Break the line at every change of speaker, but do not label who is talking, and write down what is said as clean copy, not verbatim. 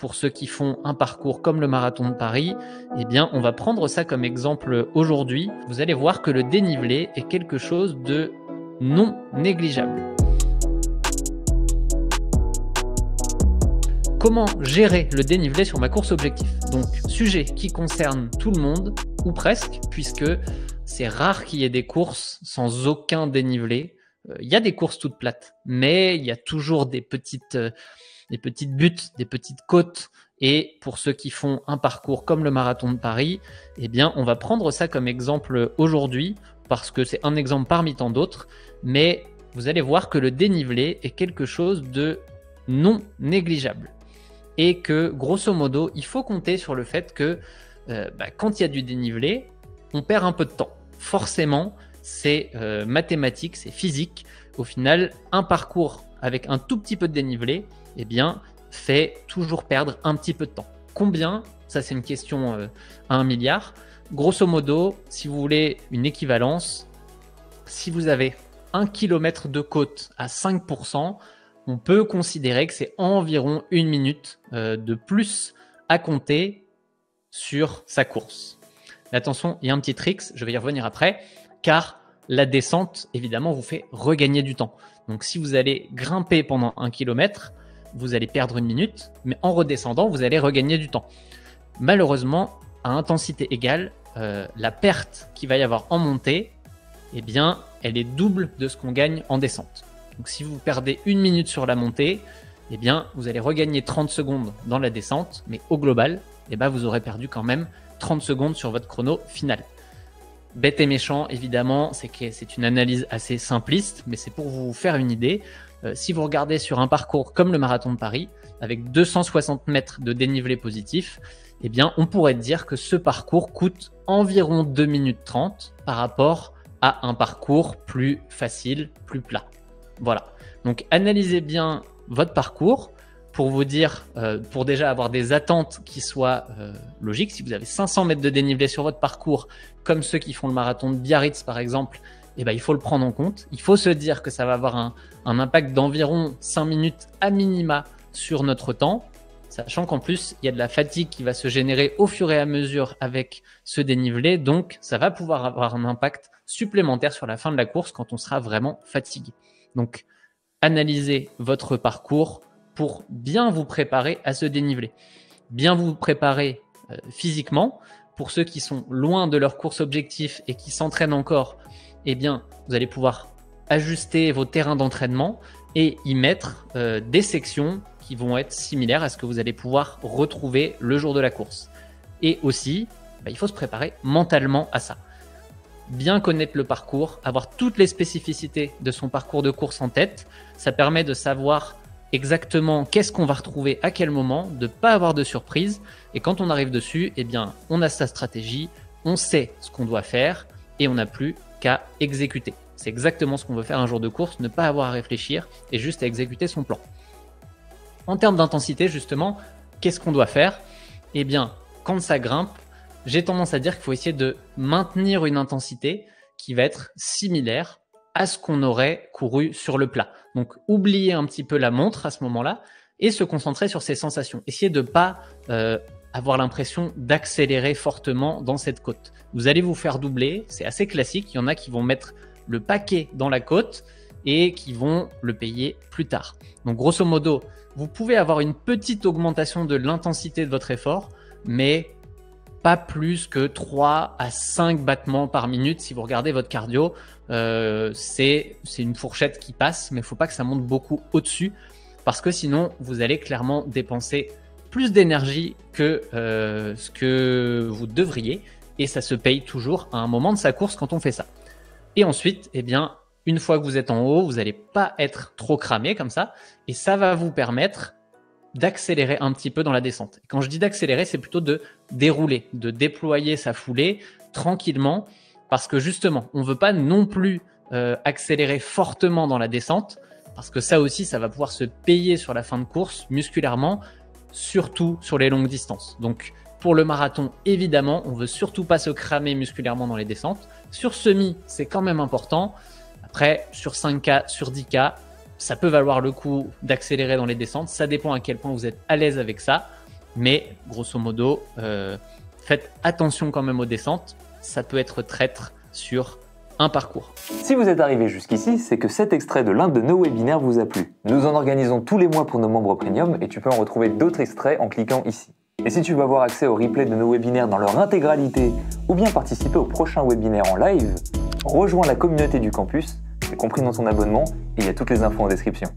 pour ceux qui font un parcours comme le marathon de Paris, eh bien, on va prendre ça comme exemple aujourd'hui. Vous allez voir que le dénivelé est quelque chose de non négligeable. Comment gérer le dénivelé sur ma course objectif? Donc, sujet qui concerne tout le monde, ou presque, puisque c'est rare qu'il y ait des courses sans aucun dénivelé. Il y a des courses toutes plates, mais il y a toujours des petites buttes, des petites côtes. Et pour ceux qui font un parcours comme le marathon de Paris, eh bien, on va prendre ça comme exemple aujourd'hui, parce que c'est un exemple parmi tant d'autres. Mais vous allez voir que le dénivelé est quelque chose de non négligeable. Et que, grosso modo, il faut compter sur le fait que quand il y a du dénivelé, on perd un peu de temps. Forcément, c'est mathématique, c'est physique. Au final, un parcours avec un tout petit peu de dénivelé, eh bien, fait toujours perdre un petit peu de temps. Combien? Ça, c'est une question à 1 milliard. Grosso modo, si vous voulez une équivalence, si vous avez 1 km de côte à 5%, on peut considérer que c'est environ 1 minute de plus à compter sur sa course. Mais attention, il y a un petit trick, je vais y revenir après, car la descente, évidemment, vous fait regagner du temps. Donc, si vous allez grimper pendant 1 km, vous allez perdre 1 minute, mais en redescendant, vous allez regagner du temps. Malheureusement, à intensité égale, la perte qu'il va y avoir en montée, eh bien, elle est double de ce qu'on gagne en descente. Donc, si vous perdez 1 minute sur la montée, eh bien, vous allez regagner 30 secondes dans la descente, mais au global, eh ben, vous aurez perdu quand même 30 secondes sur votre chrono final. Bête et méchant, évidemment, c'est une analyse assez simpliste, mais c'est pour vous faire une idée. Si vous regardez sur un parcours comme le marathon de Paris, avec 260 mètres de dénivelé positif, eh bien, on pourrait dire que ce parcours coûte environ 2 minutes 30 par rapport à un parcours plus facile, plus plat. Voilà. Donc, analysez bien votre parcours pour vous dire, pour déjà avoir des attentes qui soient logiques. Si vous avez 500 mètres de dénivelé sur votre parcours, comme ceux qui font le marathon de Biarritz par exemple, eh ben, il faut le prendre en compte. Il faut se dire que ça va avoir un impact d'environ 5 minutes à minima sur notre temps, sachant qu'en plus, il y a de la fatigue qui va se générer au fur et à mesure avec ce dénivelé. Donc, ça va pouvoir avoir un impact supplémentaire sur la fin de la course quand on sera vraiment fatigué. Donc, analysez votre parcours pour bien vous préparer à ce dénivelé. Bien vous préparer physiquement. Pour ceux qui sont loin de leur course objectif et qui s'entraînent encore, eh bien, vous allez pouvoir ajuster vos terrains d'entraînement et y mettre des sections qui vont être similaires à ce que vous allez pouvoir retrouver le jour de la course. Et aussi, il faut se préparer mentalement à ça. Bien connaître le parcours, avoir toutes les spécificités de son parcours de course en tête, ça permet de savoir exactement qu'est-ce qu'on va retrouver à quel moment, de ne pas avoir de surprise. Et quand on arrive dessus, eh bien, on a sa stratégie, on sait ce qu'on doit faire et on n'a plus qu'à exécuter. C'est exactement ce qu'on veut faire un jour de course, ne pas avoir à réfléchir et juste à exécuter son plan. En termes d'intensité, justement, qu'est-ce qu'on doit faire? Eh bien, quand ça grimpe, j'ai tendance à dire qu'il faut essayer de maintenir une intensité qui va être similaire à ce qu'on aurait couru sur le plat. Donc, oublier un petit peu la montre à ce moment-là et se concentrer sur ses sensations. Essayez de ne pas avoir l'impression d'accélérer fortement dans cette côte. Vous allez vous faire doubler, c'est assez classique. Il y en a qui vont mettre le paquet dans la côte et qui vont le payer plus tard. Donc, grosso modo, vous pouvez avoir une petite augmentation de l'intensité de votre effort, mais pas plus que 3 à 5 battements par minute. Si vous regardez votre cardio, c'est une fourchette qui passe, mais il ne faut pas que ça monte beaucoup au-dessus parce que sinon, vous allez clairement dépenser plus d'énergie que ce que vous devriez et ça se paye toujours à un moment de sa course quand on fait ça. Et ensuite, eh bien, une fois que vous êtes en haut, vous n'allez pas être trop cramé comme ça et ça va vous permettre d'accélérer un petit peu dans la descente. Et quand je dis d'accélérer, c'est plutôt de dérouler, de déployer sa foulée tranquillement parce que justement, on ne veut pas non plus accélérer fortement dans la descente parce que ça aussi, ça va pouvoir se payer sur la fin de course musculairement, surtout sur les longues distances. Donc, pour le marathon, évidemment, on ne veut surtout pas se cramer musculairement dans les descentes. Sur semi, c'est quand même important. Après, sur 5K, sur 10K, ça peut valoir le coup d'accélérer dans les descentes. Ça dépend à quel point vous êtes à l'aise avec ça. Mais grosso modo, faites attention quand même aux descentes. Ça peut être traître sur un parcours.
Si vous êtes arrivé jusqu'ici, c'est que cet extrait de l'un de nos webinaires vous a plu. Nous en organisons tous les mois pour nos membres premium et tu peux en retrouver d'autres extraits en cliquant ici. Et si tu veux avoir accès au replay de nos webinaires dans leur intégralité ou bien participer au prochain webinaire en live, rejoins la communauté du campus, c'est compris dans ton abonnement et il y a toutes les infos en description.